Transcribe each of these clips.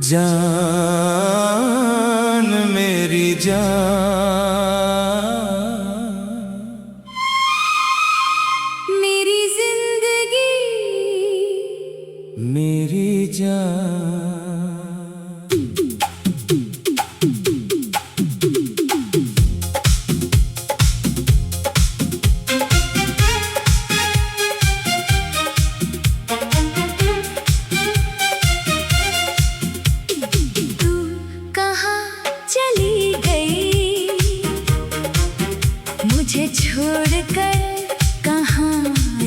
जान मेरी जान, मेरी जिंदगी मेरी जान। मुझे छोड़कर कहाँ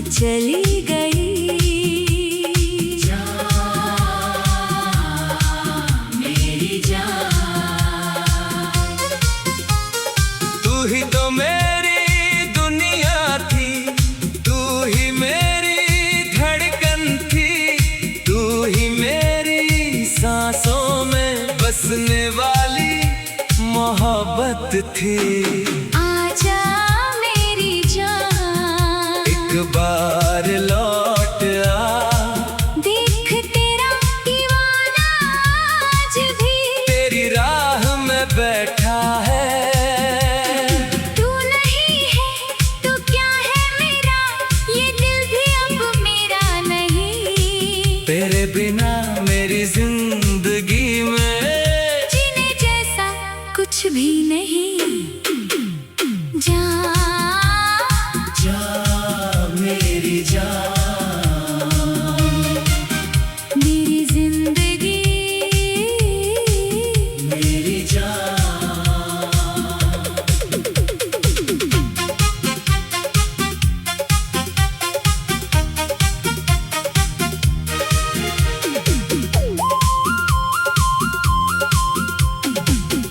चली गई। जान मेरी जान, तू ही तो मेरी दुनिया थी, तू ही मेरी धड़कन थी, तू ही मेरी सांसों में बसने वाली मोहब्बत थी। आजा मेरी जान, एक बार लौट आ, देख तेरा दीवाना आज भी तेरी राह में बैठा है। तू नहीं है तो क्या है मेरा, ये दिल भी अब मेरा नहीं। तेरे बिना मेरी जिंदगी में जीने जैसा कुछ भी नहीं। जान मेरी जान, मेरी जिंदगी मेरी जान।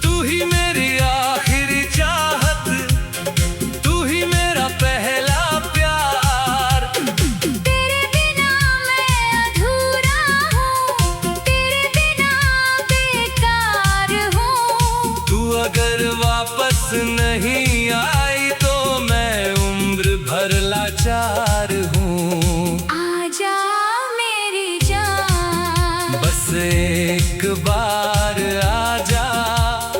तू ही मेरी आखिरी चाहत, तू ही मेरा पहला प्यार। तेरे बिना मैं अधूरा हूँ, तेरे बिना बेकार हूँ। तू अगर वापस नहीं आई तो मैं उम्र भर लाचार हूँ। आजा मेरी जान, बस एक बार आजा,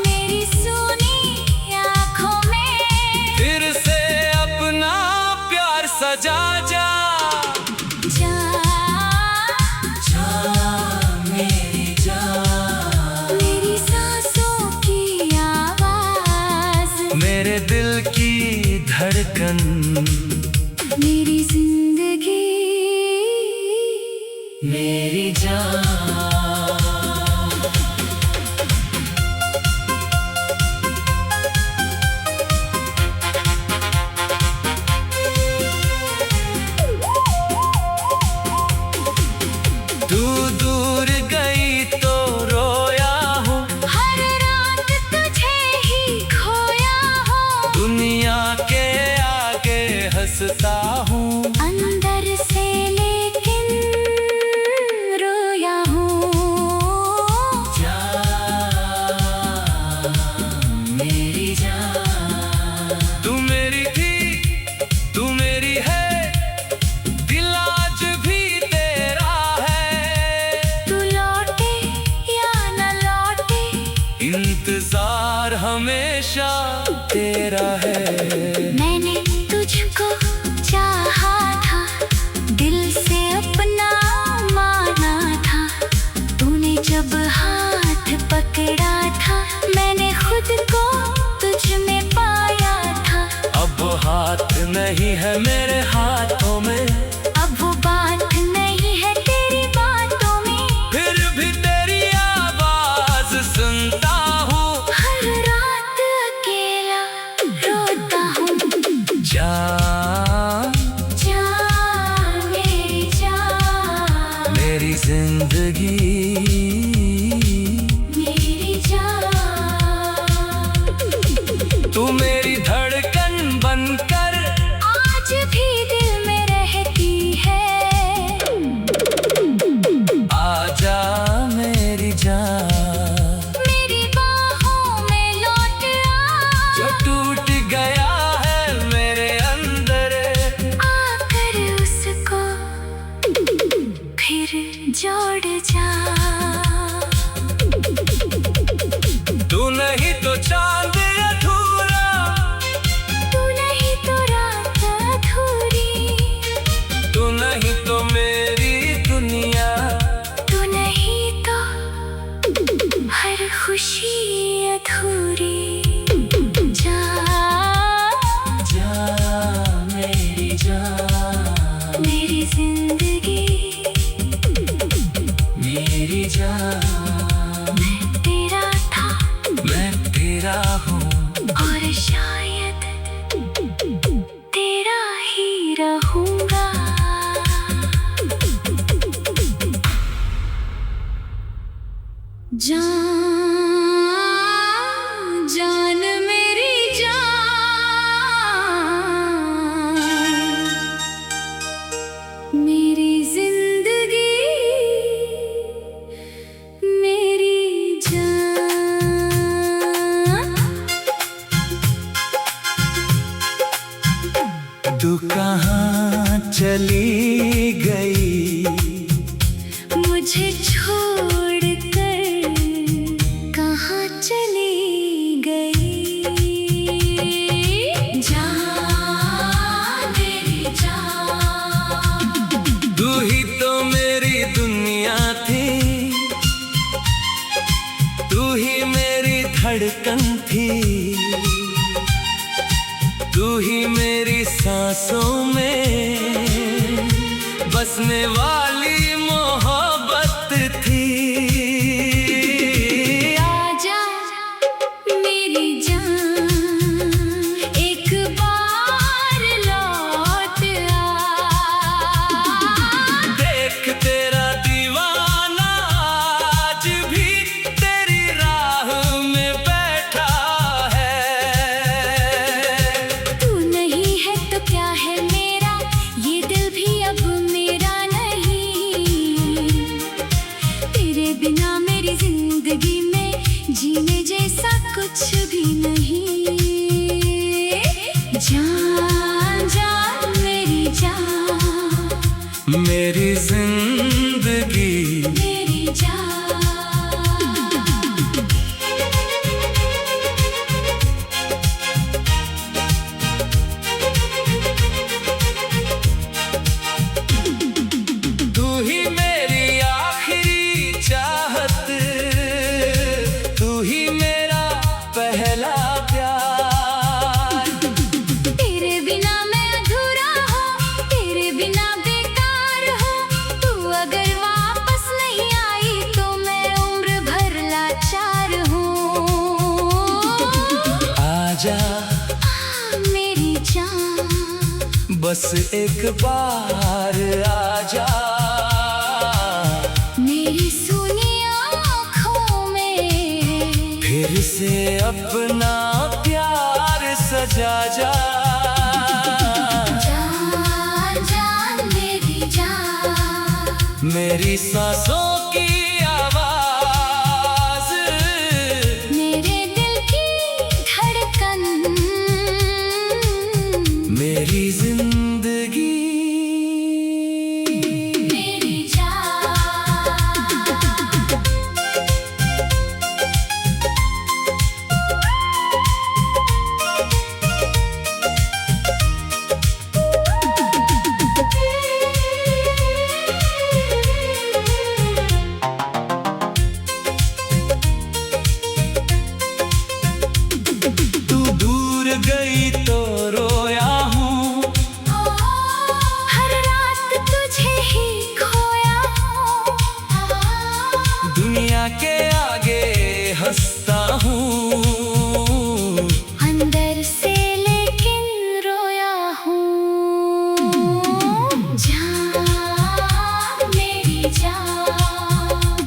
मेरी सुनी आँखों में फिर से अपना प्यार सजा जा। जान मेरी जान, मेरी सांसों की आवाज, मेरे दिल की धड़कन, मेरी जिंदगी मेरी जान। तू दूर गई तो रोया हूँ, हर रात तुझे ही खोया हूँ। दुनिया के आगे हंसता हूँ, अंदर से लेकिन रोया हूँ। जान मेरी जान, तू मेरी थी, तू मेरी है, दिल आज भी तेरा है। तू लौटे या न लौटे, इंतजार हमेशा तेरा है। मैंने तुझको चाहा था, दिल से अपना माना था। तूने जब हाथ पकड़ा था, मैंने खुद को तुझ में पाया था। अब हाथ नहीं है मेरे हाथों में, अब वो बात नहीं है तेरी बातों में, फिर भी तेरी आवाज सुनता हूँ। हर रात अकेला रोता हूँ। जान जान मेरी जान, मेरी जिंदगी मेरी जान, तू मेरी धड़कन बनकर आज भी दिल में रहती है। आजा मेरी जान, मेरी बाहों में लौट आ, जो टूट गया है मेरे अंदर। आकर उसको जोड़ जा। तू नहीं तो चांद अधूरा, तू नहीं तो रात अधूरी, तू नहीं तो मेरी दुनिया, तू नहीं तो हर खुशी अधूरी। जा जा मेरी जान, मेरी जिंदगी, मेरी जान। मैं तेरा था मैं तेरा हूँ और शायद तेरा ही रहूंगा। जान मेरी जान, मेरी जिंदगी, मेरी जान। तू कहाँ चली गई, मुझे छोड़कर कहाँ चली गई। जान मेरी जान, तू ही तो मेरी दुनिया थी, तू ही मेरी धड़कन थी, तू ही मेरी सांसों में बसने वाली मोहब्बत थी। आजा मेरी जान, एक बार लौट आ। देख तेरा दीवाना आज भी तेरी राह में बैठा है। तू नहीं है तो क्या है मेरा, ये दिल भी अब मेरा नहीं। तेरे बिना मेरी जिंदगी में जीने जैसा कुछ भी नहीं। जान जान मेरी जान, मेरी जिंदगी, मेरी जान। तू ही मेरी आखिरी चाहत, तू ही मेरा पहला प्यार। तेरे बिना मैं अधूरा हूँ, तेरे बिना बेकार हूँ। तू अगर वापस नहीं आई तो मैं उम्र भर लाचार हूँ। आजा मेरी जान, बस एक बार आजा, मेरी सुनी आँखों में फिर से अपना प्यार सजा जा। जान जान मेरी जान, मेरी सांसों की आवाज, मेरे दिल की धड़कन, मेरी जिंदगी, मेरी जान। तू दूर गई तो रोया हूँ, हर रात तुझे ही खोया हूँ। दुनिया के आगे हंसता हूँ, अंदर से लेकिन रोया हूँ। जान मेरी जान,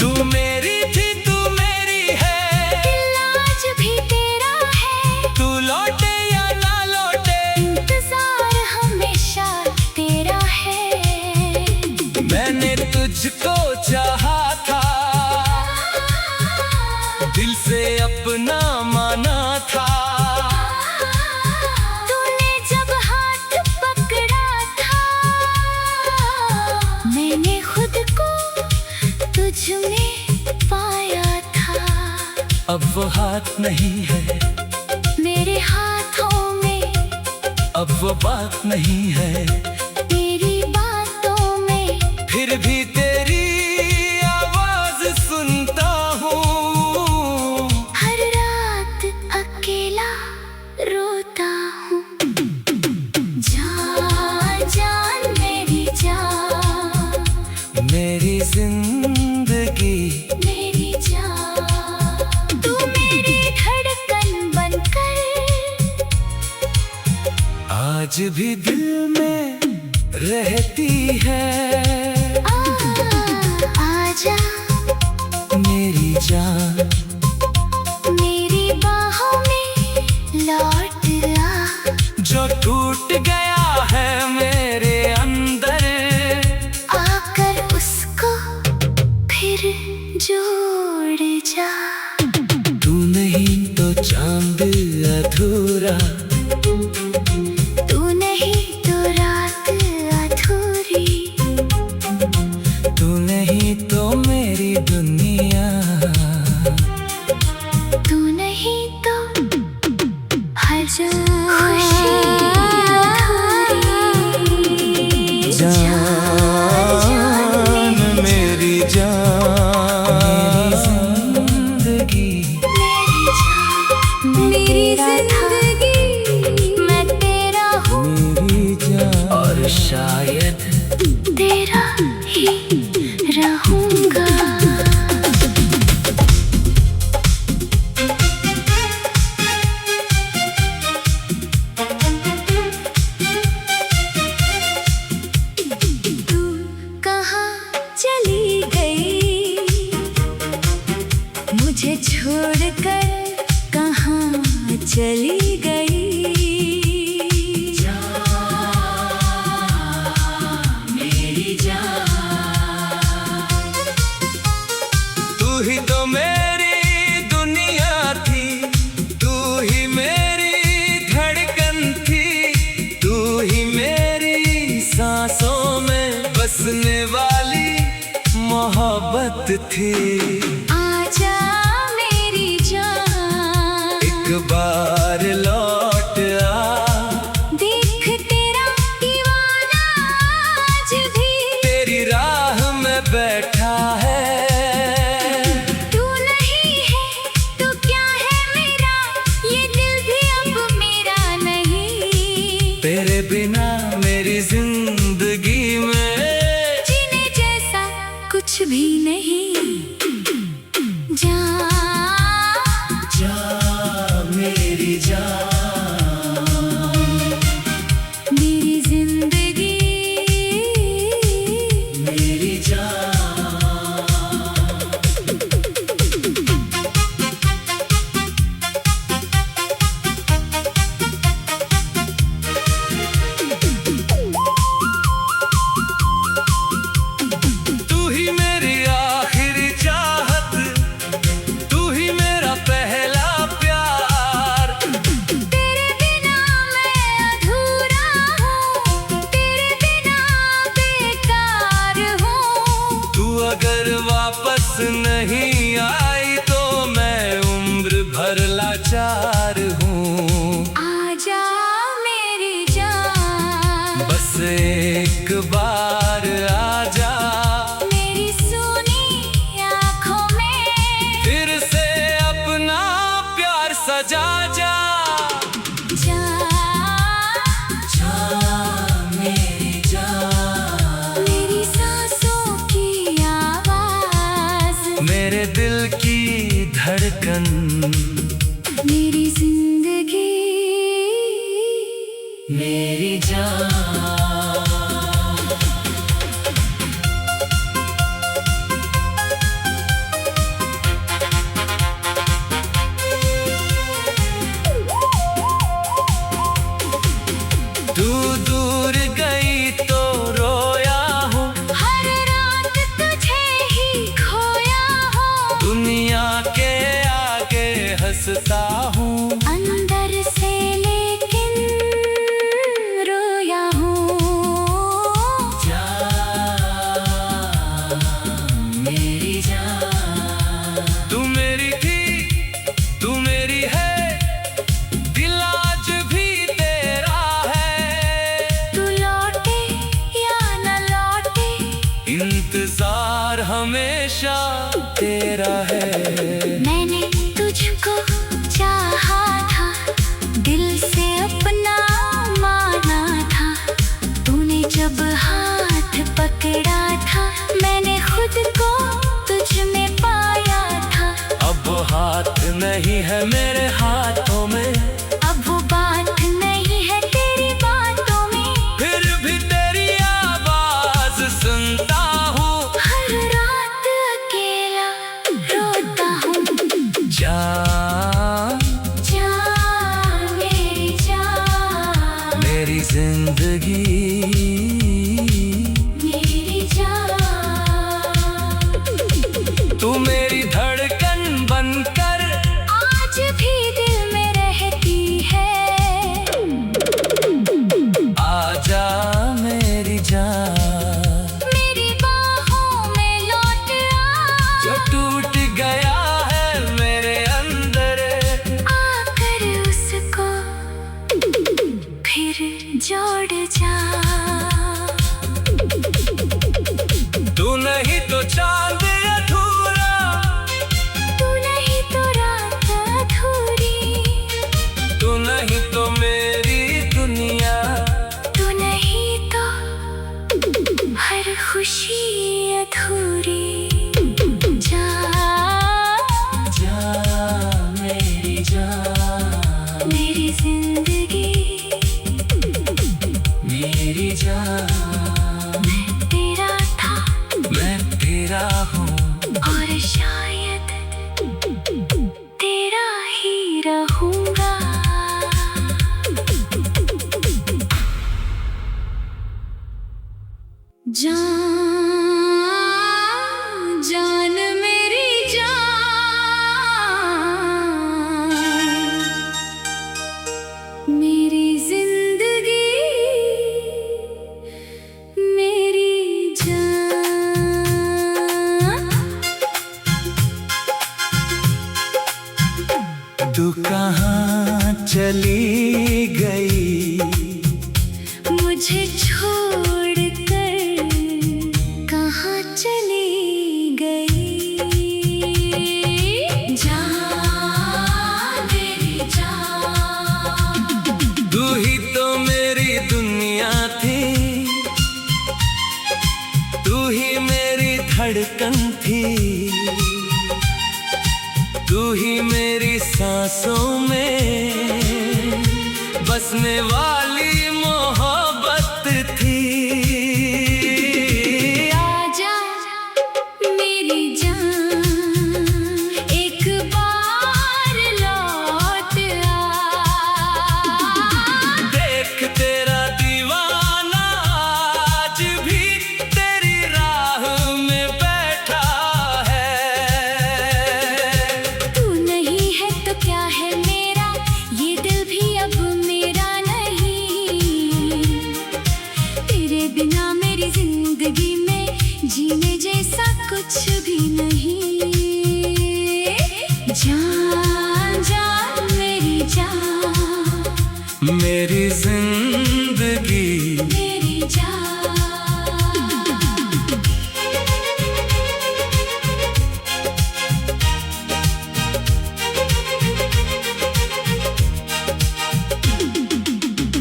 तू मेरी थी तू मेरी है, दिल आज भी तेरा है। तू लौटे या ना लौटे इंतजार हमेशा तेरा है। मैंने तुझको चाहा था, दिल से अपना माना था। तूने जब हाथ पकड़ा था, मैंने खुद को वो हाथ नहीं है, मेरे हाथों में अब वो बात नहीं है, तेरी बातों में फिर भी तेरी आवाज सुनता हूँ। हर रात अकेला रोता हूँ। जान जान मेरी जान, मेरी जिंदगी मेरी जान, तू मेरी धड़कन बनकर आज भी दिल में रहती है। आजा मेरी जान, मेरी बाहों में लौट आ। जो टूट गया है मेरे अंदर, आकर उसको फिर जोड़ जा। तू नहीं तो चांद अधूरा, तू नहीं तो रात अधूरी, तू नहीं तो मेरी दुनिया, तू नहीं तो हर खुशी अधूरी। जान मेरी जान, जिंदगी मेरी जान, मेरी जिंदगी, मैं तेरा हूँ मेरी जान, और शायद तेरा ही रहूँगा। तू कहाँ चली गई, मुझे छोड़कर कहाँ चली गई। मेरी जान, तू ही तो मेरी दुनिया थी, तू ही मेरी धड़कन थी, तू ही मेरी सांसों में बसने वाली मोहब्बत थी। आजा मेरी जान, एक बार लौट आ, देख तेरा दीवाना आज भी तेरी राह में बैठा है। तू नहीं है तो क्या है मेरा, ये दिल भी अब मेरा नहीं। तेरे बिना मेरी जिंदगी में जीने जैसा कुछ भी नहीं। जा मेरी जान, मेरी जिंदगी, मेरी जान। तू ही मेरी हमेशा तेरा है। मैंने तुझको चाहा था, दिल से अपना माना था। तूने जब हाथ पकड़ा था, मैंने खुद को तुझ में पाया था। अब हाथ नहीं है मेरे हाथों में, अब वो बात नहीं है तेरी बातों में। फिर भी तेरी आवाज सुनता हूँ। हर रात अकेला रोता हूँ। जान जान मेरी जान, मेरी जिंदगी, मेरी जान। तू मेरी धड़कन बनकर आज भी दिल में रहती है। आजा मेरी जान, मेरी बाहों में लौट आ। जो टूट गया है मेरे अंदर, आकर उसको फिर जोड़ जा। तू नहीं तो चांद अधूरा, तू नहीं तो रात अधूरी। तू नहीं तो मेरी दुनिया, तू नहीं तो हर खुशी अधूरी। जा जा मेरी जान, मेरी जिंदगी, मेरी जान। मैं तेरा था मैं तेरा हूँ, और शायद तेरा ही रहूंगा। जान जान मेरी जान, मेरी जिंदगी, मेरी जान। तू कहाँ चली गई, मुझे छोड़कर कहाँ चली गई। जान मेरी जान, तू ही तो मेरी दुनिया थी, तू ही मेरी धड़कन थी, तू ही मेरी सांसों में बसने वाली मोहब्बत थी। आजा मेरी जान, एक बार लौट आ। देख तेरा दीवाना आज भी तेरी राह में बैठा है। तू नहीं है तो क्या है मेरा, ये दिल भी अब मेरा नहीं। तेरे बिना मेरी जिंदगी में जीने जैसा कुछ भी नहीं। जान जान मेरी जान, मेरी जिंदगी, मेरी जान।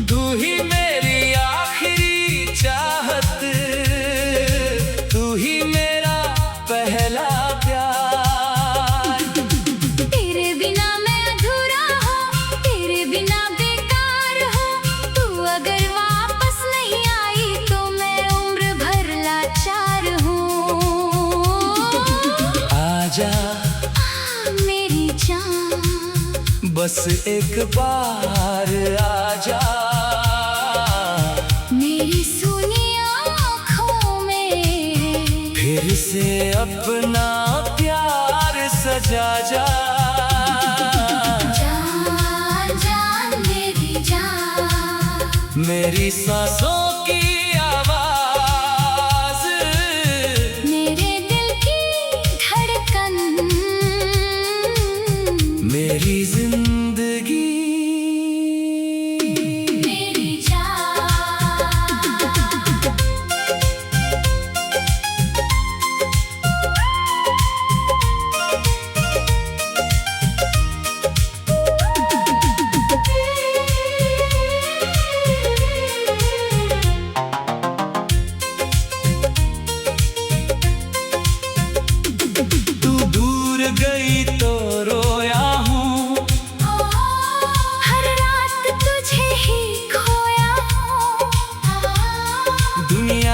तू ही मेरी आखिरी चाहत, तू ही मेरा पहला प्यार। तेरे बिना मैं अधूरा हूँ, तेरे बिना बेकार हूँ। तू अगर वापस नहीं आई तो मैं उम्र भर लाचार हूँ। आजा मेरी जान, बस एक बार आजा, मेरी सुनी आँखों में फिर से अपना प्यार सजा जा। जान जान मेरी जान, मेरी सांसों की आवाज, मेरे दिल की धड़कन, मेरी जिंदगी, मेरी जान।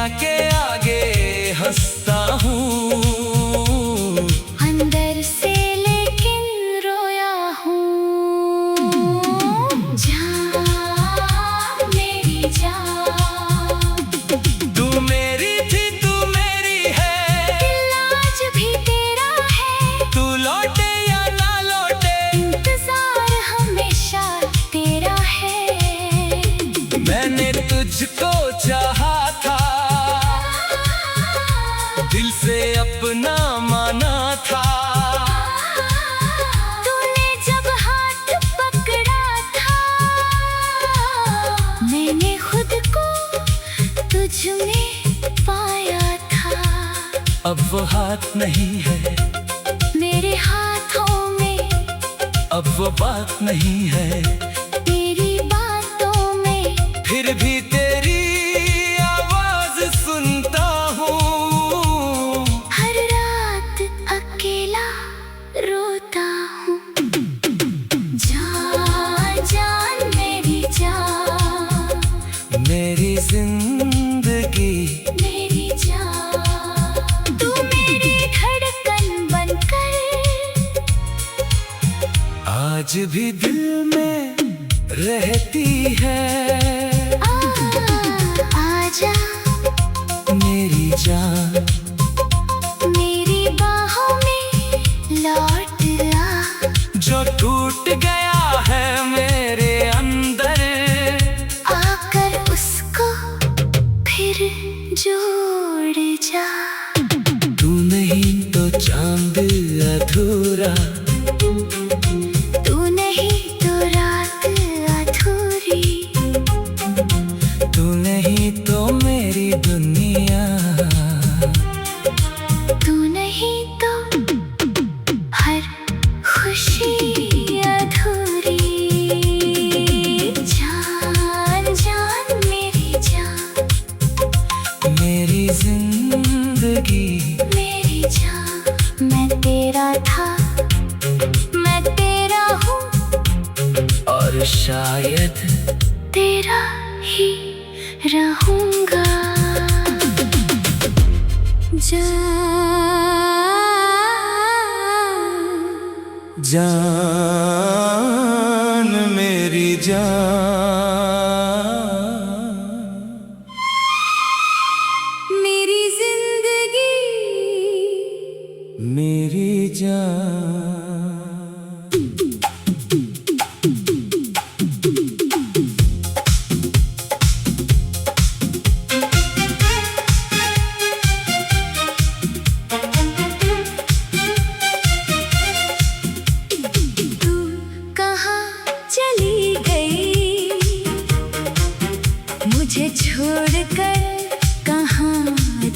दुनिया के आगे हंसता हूँ। अंदर से लेकिन रोया हूँ। जान मेरी जान, तू मेरी थी, तू मेरी है, दिल आज भी तेरा है। तू लौटे या ना लौटे, इंतजार हमेशा तेरा है। मैंने तुझको चाहा था, दिल से अपना माना था। तूने जब हाथ पकड़ा था, मैंने खुद को तुझ में पाया था। अब वो हाथ नहीं है मेरे हाथों में, अब वो बात नहीं है तेरी बातों में। फिर भी तेरी आवाज सुनता हूँ। हर रात अकेला रोता हूँ। जान जान मेरी जान, मेरी जिंदगी, मेरी जान, तू मेरी धड़कन बनकर आज भी दिल में रहती है। आजा मेरी जान, मेरी बाहों में लौट आ। जो टूट गया है मेरे अंदर, आकर उसको फिर जोड़ जा। तू नहीं तो चांद अधूरा, तू नहीं तो रात अधूरी, तू नहीं तो मेरी दुनिया, तू नहीं तो हर खुशी अधूरी। जान जान मेरी जान, मेरी जिंदगी, मेरी जान, मैं तेरा था, मैं तेरा हूँ, और शायद तेरा ही रहूँगा। जान मेरी जान, मेरी जिंदगी, मेरी जान। तू कहाँ चली गई, मुझे छोड़कर कहाँ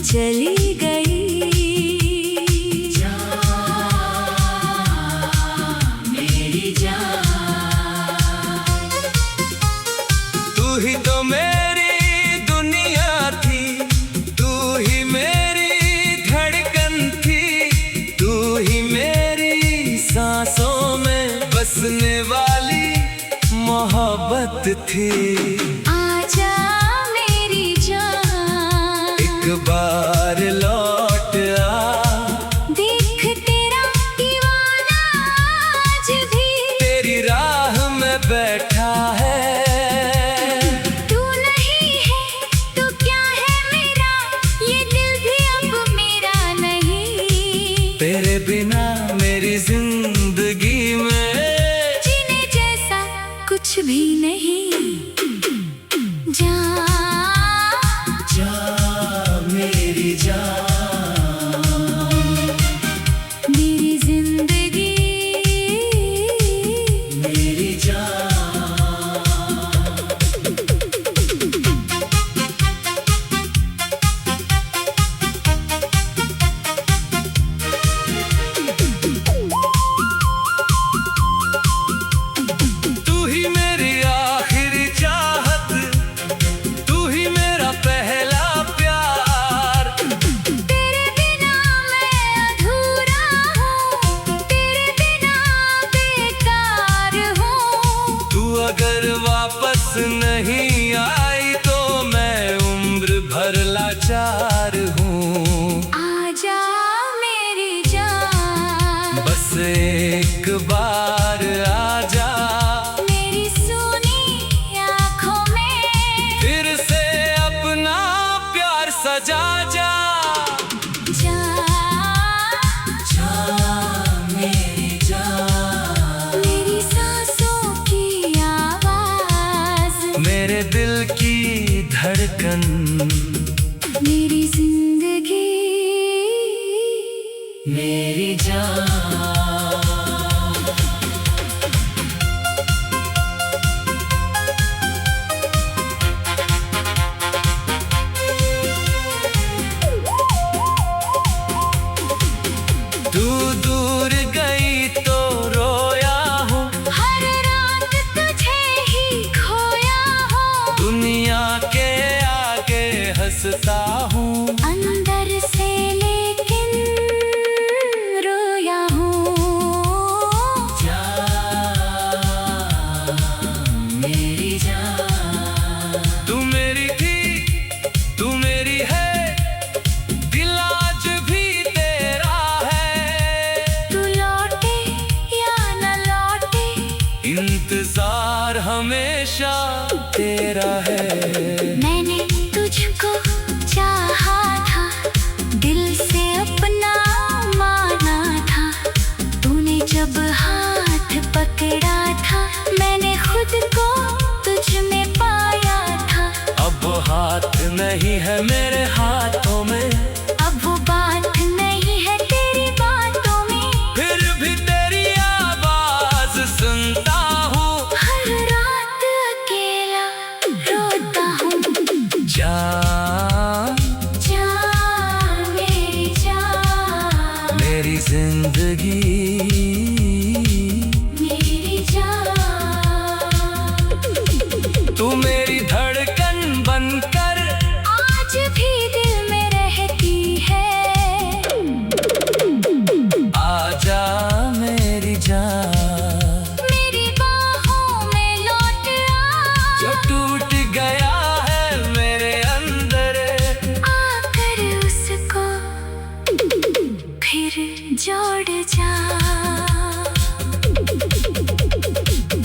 चली गई। मेरी जान, तू ही तो मेरी दुनिया थी, तू ही मेरी धड़कन थी, तू ही मेरी सांसों में बसने वाली मोहब्बत थी। आजा मेरी जान, एक बार लौट आ, देख तेरा दीवाना आज भी तेरी राह में बैठा है। तू नहीं है तो क्या है मेरा, ये दिल भी अब मेरा नहीं। तेरे बिना मेरी जिंदगी में जीने जैसा कुछ भी नहीं। जा मेरी जान, मेरी जिंदगी, मेरी जान। तू ही मेरी आखिरी चाहत, तू ही मेरा पहला प्यार, इंतजार हूँ। आजा मेरी जान, बस एक बार आजा मेरी सुनी आँखों में, फिर से अपना प्यार सजा जा। मेरी सांसों की आवाज, मेरे दिल की धड़कन, मेरी जिंदगी, मेरी जान। तू दूर गई तो रोया हूँ, हर रात तुझे ही खोया हूँ, दुनिया के आगे हंसता हूँ। अंदर से लेकिन रोया हूँ। मेरी जान, तू मेरी थी, तू मेरी है, दिल आज भी तेरा है। तू लौटे या न लौटे, इंतजार हमेशा तेरा है। मैंने तुझको चाहा था, दिल से अपना माना था। तूने जब हाथ पकड़ा था, मैंने खुद को तुझ में पाया था। अब हाथ नहीं है मेरे हाथों में, अब वो बात नहीं है तेरी बातों में, फिर भी तेरी आवाज सुनता हूँ। हर रात अकेला रोता हूँ। जान, जान मेरी जान, मेरी जिंदगी, मेरी जान, तू मेरी धड़कन बनकर आज भी दिल में रहती है। आजा मेरी जान, मेरी बाहों में लौट आ, जो टूट गया है मेरे अंदर, आकर उसको फिर जोड़ जा।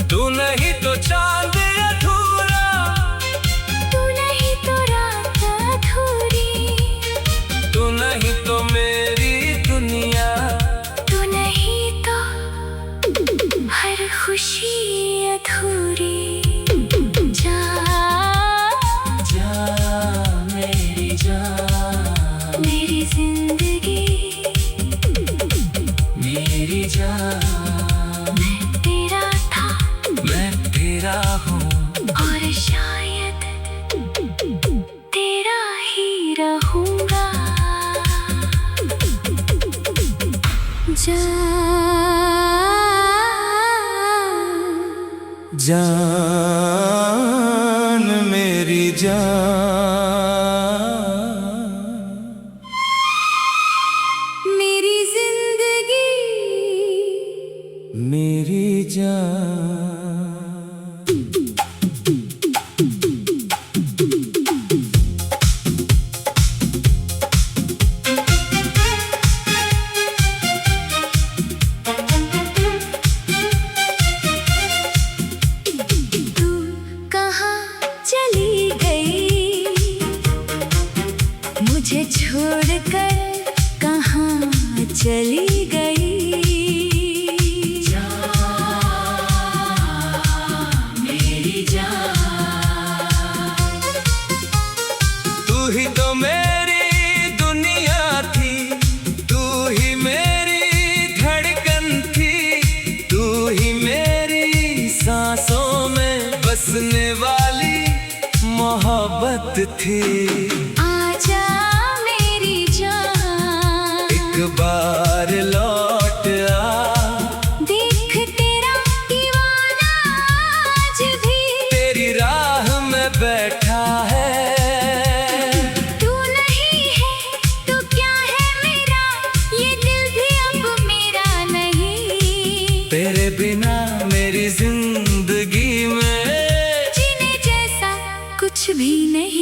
तू नहीं तो चांद अधूरा, तू नहीं तो रात अधूरी, तू नहीं तो मेरी दुनिया, तू नहीं तो हर खुशी अधूरी। जा मेरी जान, मेरी जिंदगी, मेरी जान। मैं तेरा था मैं तेरा हूँ, और शायद तेरा ही रहूंगा। जान मेरी जान, मेरी जिंदगी, मेरी जान। तू कहाँ चली गई, मुझे छोड़कर कहाँ चली गई। मेरी जान, तू ही तो मेरी दुनिया थी, तू ही मेरी धड़कन थी, तू ही मेरी सांसों में बसने वाली मोहब्बत थी। आजा मेरी जान, एक बार लौट आ, देख तेरा दीवाना आज भी तेरी राह में बैठा है। तू नहीं है तो क्या है मेरा, ये दिल भी अब मेरा नहीं। तेरे बिना मेरी जिंदगी में जीने जैसा कुछ भी नहीं।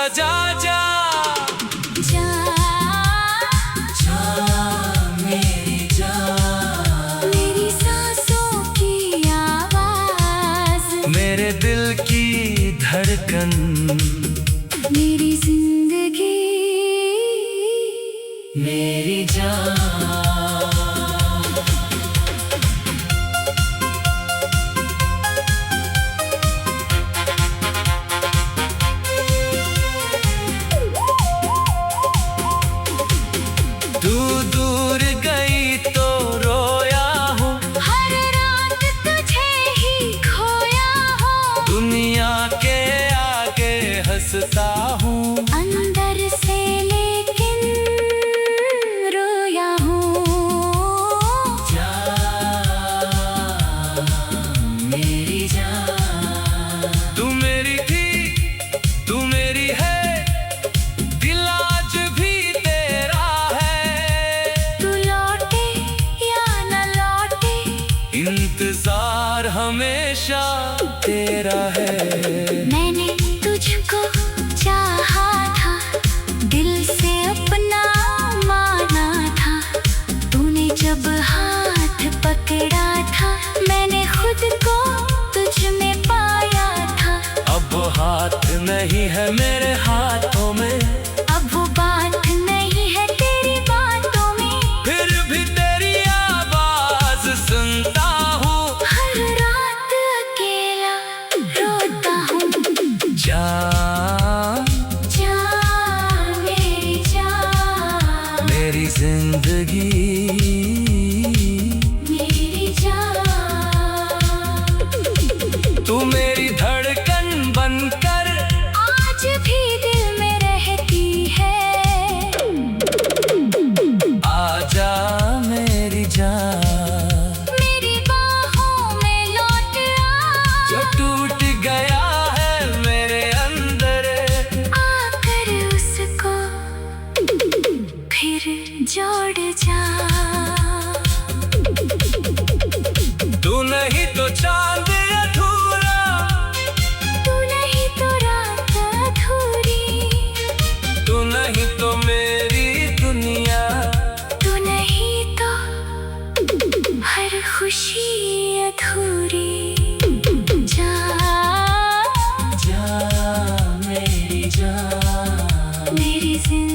सजा जा जा मेरी जान, मेरी सांसों की आवाज, मेरे दिल की धड़कन, मेरी जिंदगी, मेरी जान। तू दूर गई तो रोया हूँ, हर रात तुझे ही खोया हूँ, दुनिया के आगे हंसता हूँ, अंदर से लेकिन रोया हूँ। जा मेरी जान। तू मेरी थी, तू मेरी है, दिल आज भी तेरा है। तू लौटे या न लौटे, इंतजार हमेशा तेरा है। मैंने तुझको चाहा था, दिल से अपना माना था, तूने जब हाथ पकड़ा था, मैंने खुद को तुझ में पाया था। अब हाथ नहीं है मेरे हाथों में, अब वो बात नहीं है तेरी बातों में, फिर भी तेरी आवाज सुनता हूँ। हर रात अकेला रोता हूँ। जा जा मेरी जान, मेरी जिंदगी, मेरी जान, तू मेरी धड़कन बनकर आज भी दिल में रहती है। आजा मेरी जान, मेरी बाहों में लौट आ, जो टूट गया है मेरे अंदर, आकर उसको फिर जोड़ जा। तू नहीं तो चांद अधूरा, तू नहीं तो रात अधूरी, तू नहीं तो मेरी दुनिया, तू नहीं तो हर खुशी अधूरी। जा जा मेरी जान। मेरी जिंदगी,